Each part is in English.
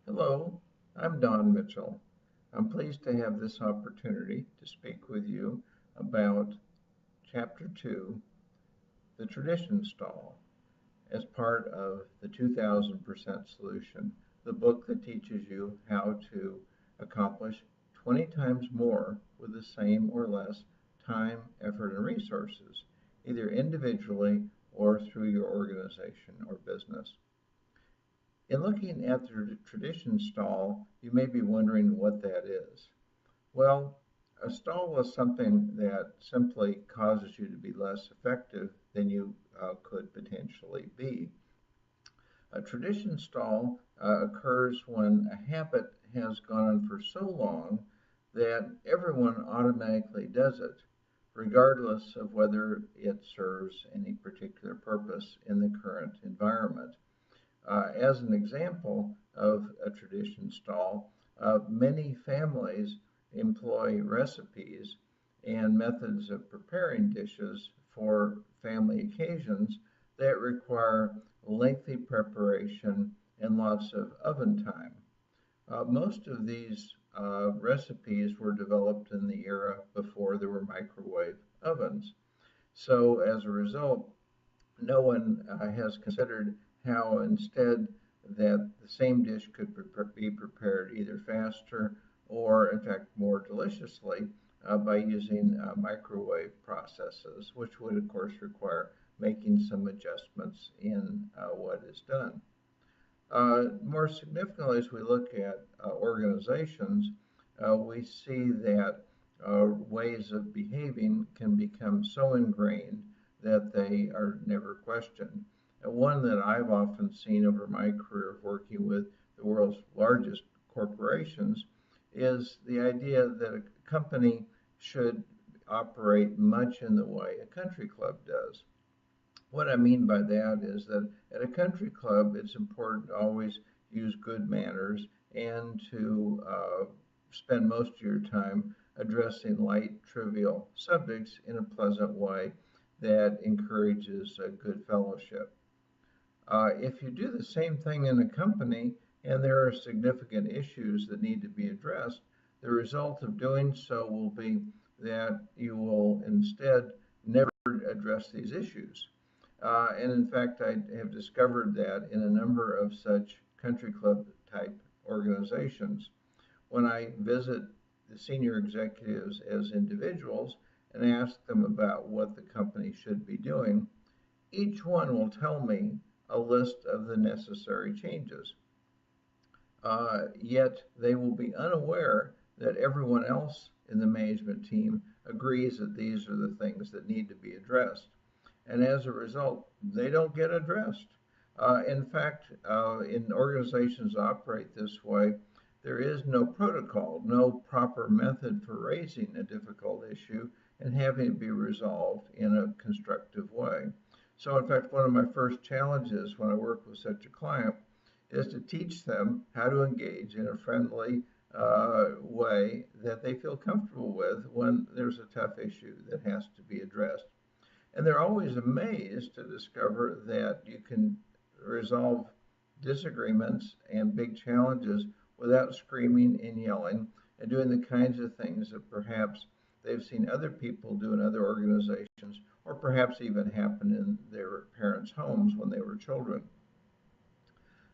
Hello, I'm Don Mitchell. I'm pleased to have this opportunity to speak with you about Chapter 2, The Tradition Stall, as part of the 2000% Solution, the book that teaches you how to accomplish 20 times more with the same or less time, effort, and resources, either individually or through your organization or business. In looking at the tradition stall, you may be wondering what that is. Well, a stall is something that simply causes you to be less effective than you could potentially be. A tradition stall occurs when a habit has gone on for so long that everyone automatically does it, regardless of whether it serves any particular purpose in the current environment. As an example of a tradition stall, many families employ recipes and methods of preparing dishes for family occasions that require lengthy preparation and lots of oven time. Most of these recipes were developed in the era before there were microwave ovens. So, as a result, no one has considered how instead that the same dish could be prepared either faster or in fact more deliciously by using microwave processes, which would of course require making some adjustments in what is done. More significantly, as we look at organizations, we see that ways of behaving can become so ingrained that they are never questioned. And one that I've often seen over my career of working with the world's largest corporations is the idea that a company should operate much in the way a country club does. What I mean by that is that at a country club, it's important to always use good manners and to spend most of your time addressing light, trivial subjects in a pleasant way that encourages a good fellowship. If you do the same thing in a company and there are significant issues that need to be addressed, the result of doing so will be that you will instead never address these issues. And in fact, I have discovered that in a number of such country club type organizations. When I visit the senior executives as individuals and ask them about what the company should be doing, each one will tell me a list of the necessary changes. Yet they will be unaware that everyone else in the management team agrees that these are the things that need to be addressed. And as a result, they don't get addressed. In fact, in organizations that operate this way, there is no protocol, no proper method for raising a difficult issue and having it be resolved in a constructive way. So, in fact, one of my first challenges when I work with such a client is to teach them how to engage in a friendly way that they feel comfortable with when there's a tough issue that has to be addressed. And they're always amazed to discover that you can resolve disagreements and big challenges without screaming and yelling and doing the kinds of things that perhaps they've seen other people do in other organizations or perhaps even happen in their parents' homes when they were children.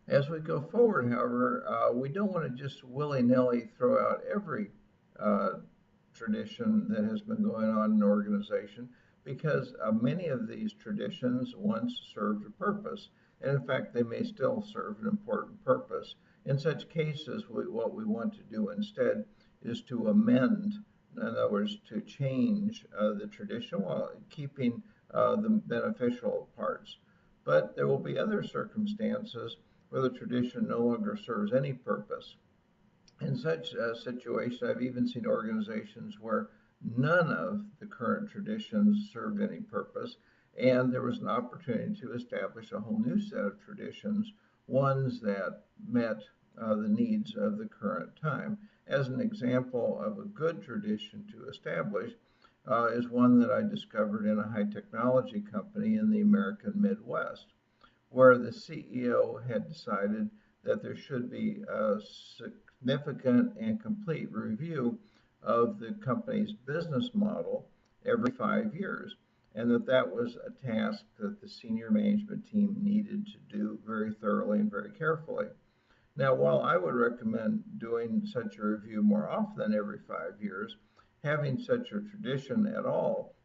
As we go forward, however, we don't want to just willy-nilly throw out every uh, tradition that has been going on in an organization because many of these traditions once served a purpose. And in fact, they may still serve an important purpose. In such cases, what we want to do instead is to amend, in other words, to change the tradition while keeping the beneficial parts. But there will be other circumstances where the tradition no longer serves any purpose. In such a situation, I've even seen organizations where none of the current traditions served any purpose, and there was an opportunity to establish a whole new set of traditions, ones that met the needs of the current time. As an example of a good tradition to establish is one that I discovered in a high technology company in the American Midwest, where the CEO had decided that there should be a significant and complete review of the company's business model every 5 years, and that was a task that the senior management team needed to do very thoroughly and very carefully. Now, while I would recommend doing such a review more often than every 5 years, having such a tradition at all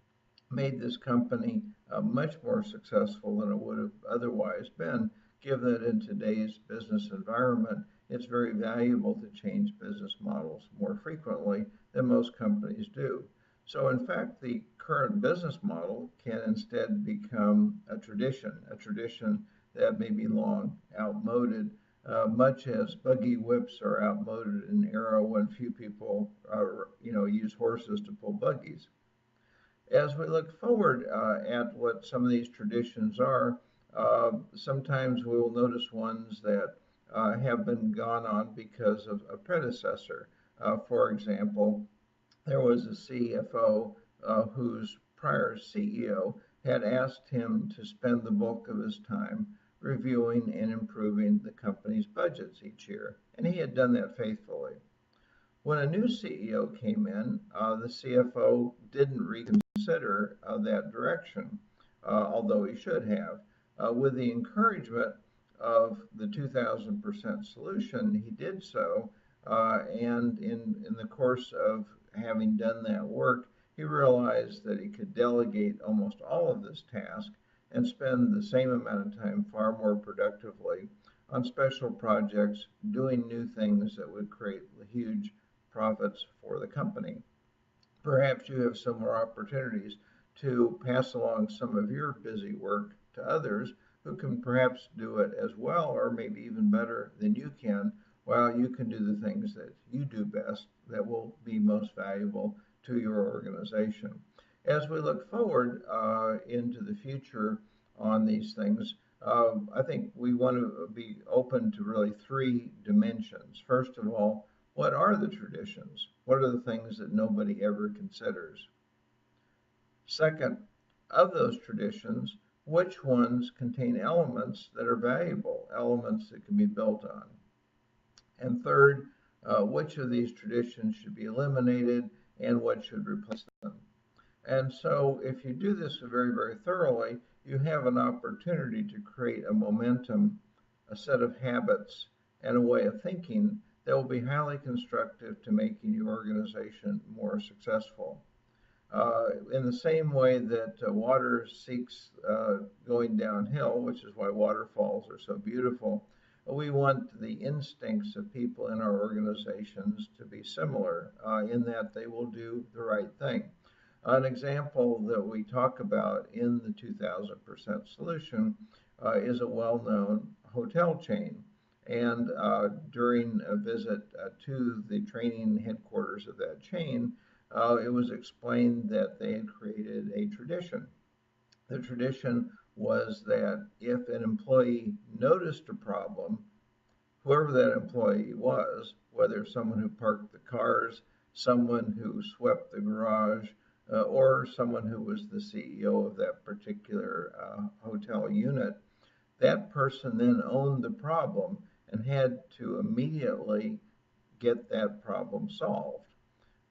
made this company much more successful than it would have otherwise been, given that in today's business environment, it's very valuable to change business models more frequently than most companies do. So, in fact, the current business model can instead become a tradition that may be long outmoded, much as buggy whips are outmoded in an era when few people, use horses to pull buggies. As we look forward at what some of these traditions are, sometimes we will notice ones that have been gone on because of a predecessor. For example, there was a CFO whose prior CEO had asked him to spend the bulk of his time reviewing and improving the company's budgets each year, and he had done that faithfully. When a new CEO came in, the CFO didn't reconsider that direction, although he should have. With the encouragement of the 2000% solution, he did so, and in the course of having done that work, he realized that he could delegate almost all of this task and spend the same amount of time far more productively on special projects, doing new things that would create huge profits for the company. Perhaps you have similar opportunities to pass along some of your busy work to others who can perhaps do it as well or maybe even better than you can, while you can do the things that you do best that will be most valuable to your organization. As we look forward into the future on these things, I think we want to be open to really three dimensions. First of all, what are the traditions? What are the things that nobody ever considers? Second, of those traditions, which ones contain elements that are valuable, elements that can be built on? And third, which of these traditions should be eliminated and what should replace them? And so if you do this very, very thoroughly, you have an opportunity to create a momentum, a set of habits, and a way of thinking that will be highly constructive to making your organization more successful. In the same way that water seeks going downhill, which is why waterfalls are so beautiful, we want the instincts of people in our organizations to be similar in that they will do the right thing. An example that we talk about in the 2000% solution is a well-known hotel chain. And during a visit to the training headquarters of that chain, it was explained that they had created a tradition. The tradition was that if an employee noticed a problem, whoever that employee was, whether someone who parked the cars, someone who swept the garage, or someone who was the CEO of that particular hotel unit, that person then owned the problem and had to immediately get that problem solved,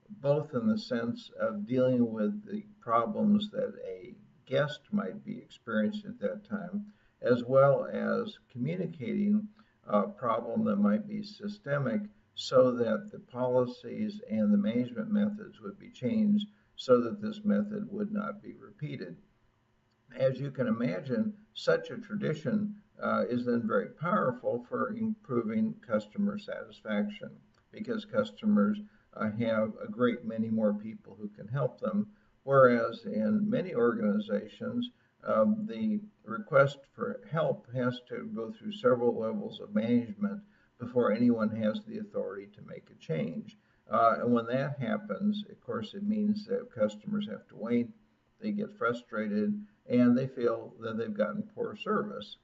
both in the sense of dealing with the problems that a guest might be experiencing at that time, as well as communicating a problem that might be systemic so that the policies and the management methods would be changed so that this method would not be repeated. As you can imagine, such a tradition is then very powerful for improving customer satisfaction because customers have a great many more people who can help them, whereas in many organizations, the request for help has to go through several levels of management before anyone has the authority to make a change. And when that happens, of course, it means that customers have to wait, they get frustrated, and they feel that they've gotten poor service.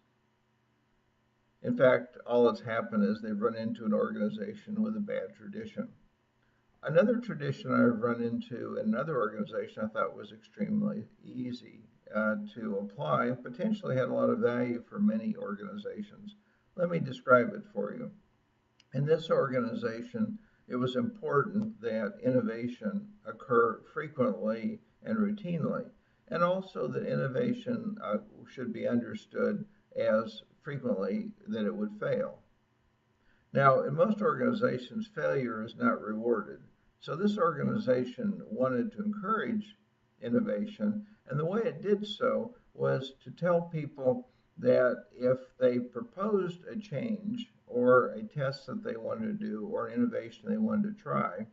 In fact, all that's happened is they've run into an organization with a bad tradition. Another tradition I've run into in another organization I thought was extremely easy to apply and potentially had a lot of value for many organizations Let me describe it for you. In this organization, it was important that innovation occur frequently and routinely, and also that innovation should be understood as frequently that it would fail. Now, in most organizations, failure is not rewarded. So this organization wanted to encourage innovation, and the way it did so was to tell people that if they proposed a change or a test that they wanted to do or an innovation they wanted to try,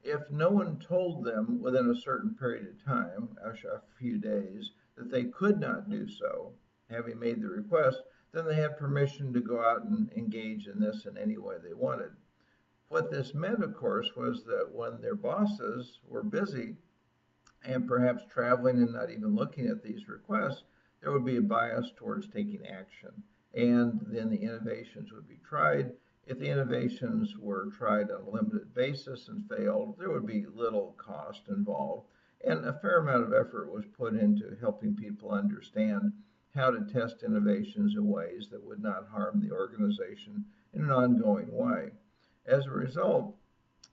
if no one told them within a certain period of time, a few days, that they could not do so, having made the request, then they had permission to go out and engage in this in any way they wanted. What this meant, of course, was that when their bosses were busy and perhaps traveling and not even looking at these requests, there would be a bias towards taking action. And then the innovations would be tried. If the innovations were tried on a limited basis and failed, there would be little cost involved. And a fair amount of effort was put into helping people understand how to test innovations in ways that would not harm the organization in an ongoing way. As a result,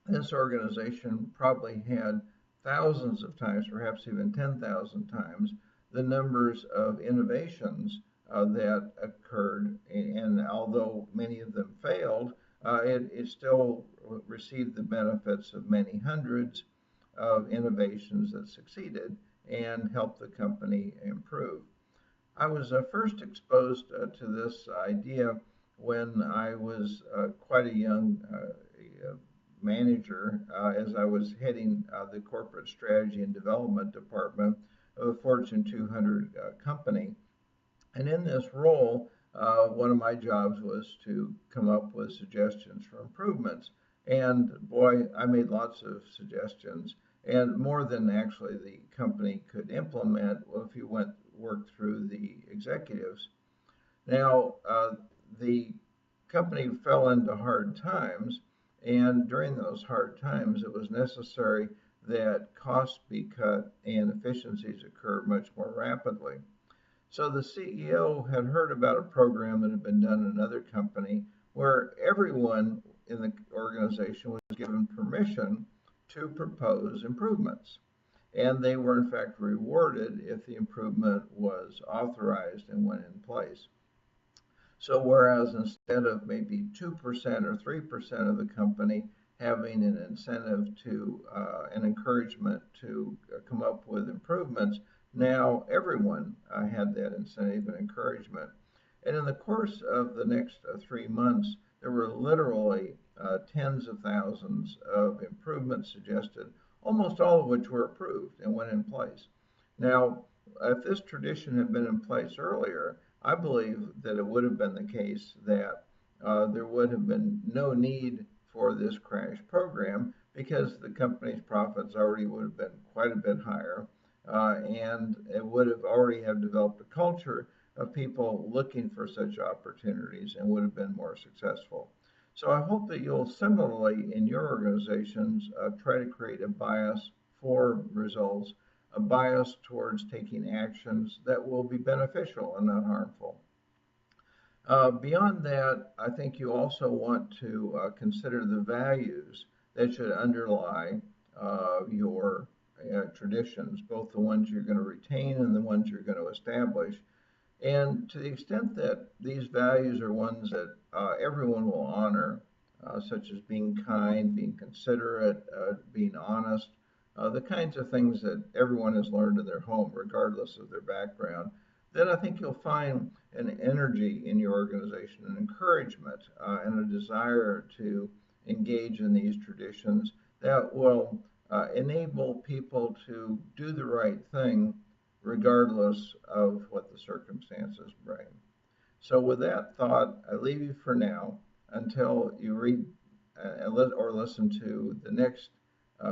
this organization probably had thousands of times, perhaps even 10,000 times, the numbers of innovations that occurred. And although many of them failed, it still received the benefits of many hundreds of innovations that succeeded and helped the company improve. I was first exposed to this idea when I was quite a young manager as I was heading the corporate strategy and development department of a Fortune 200 company. And in this role, one of my jobs was to come up with suggestions for improvements. And boy, I made lots of suggestions, and more than actually the company could implement if you worked through the executives. Now, the company fell into hard times, and during those hard times, it was necessary that costs be cut and efficiencies occur much more rapidly. So the CEO had heard about a program that had been done in another company where everyone in the organization was given permission to propose improvements. And they were in fact rewarded if the improvement was authorized and went in place. So whereas instead of maybe 2% or 3% of the company having an incentive to an encouragement to come up with improvements, now everyone had that incentive and encouragement. And in the course of the next 3 months, there were literally tens of thousands of improvements suggested, almost all of which were approved and went in place. Now, if this tradition had been in place earlier, I believe that it would have been the case that there would have been no need for this crash program because the company's profits already would have been quite a bit higher, and it would have already have developed a culture of people looking for such opportunities and would have been more successful. So I hope that you'll similarly in your organizations try to create a bias for results, a bias towards taking actions that will be beneficial and not harmful. Beyond that, I think you also want to consider the values that should underlie your traditions, both the ones you're going to retain and the ones you're going to establish. And to the extent that these values are ones that everyone will honor, such as being kind, being considerate, being honest, the kinds of things that everyone has learned in their home, regardless of their background, then I think you'll find an energy in your organization, an encouragement, and a desire to engage in these traditions that will enable people to do the right thing regardless of what the circumstances bring. So with that thought, I leave you for now until you read or listen to the next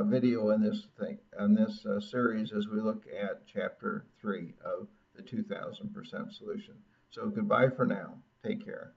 video in this series as we look at chapter 3 of the 2000% solution. So goodbye for now. Take care.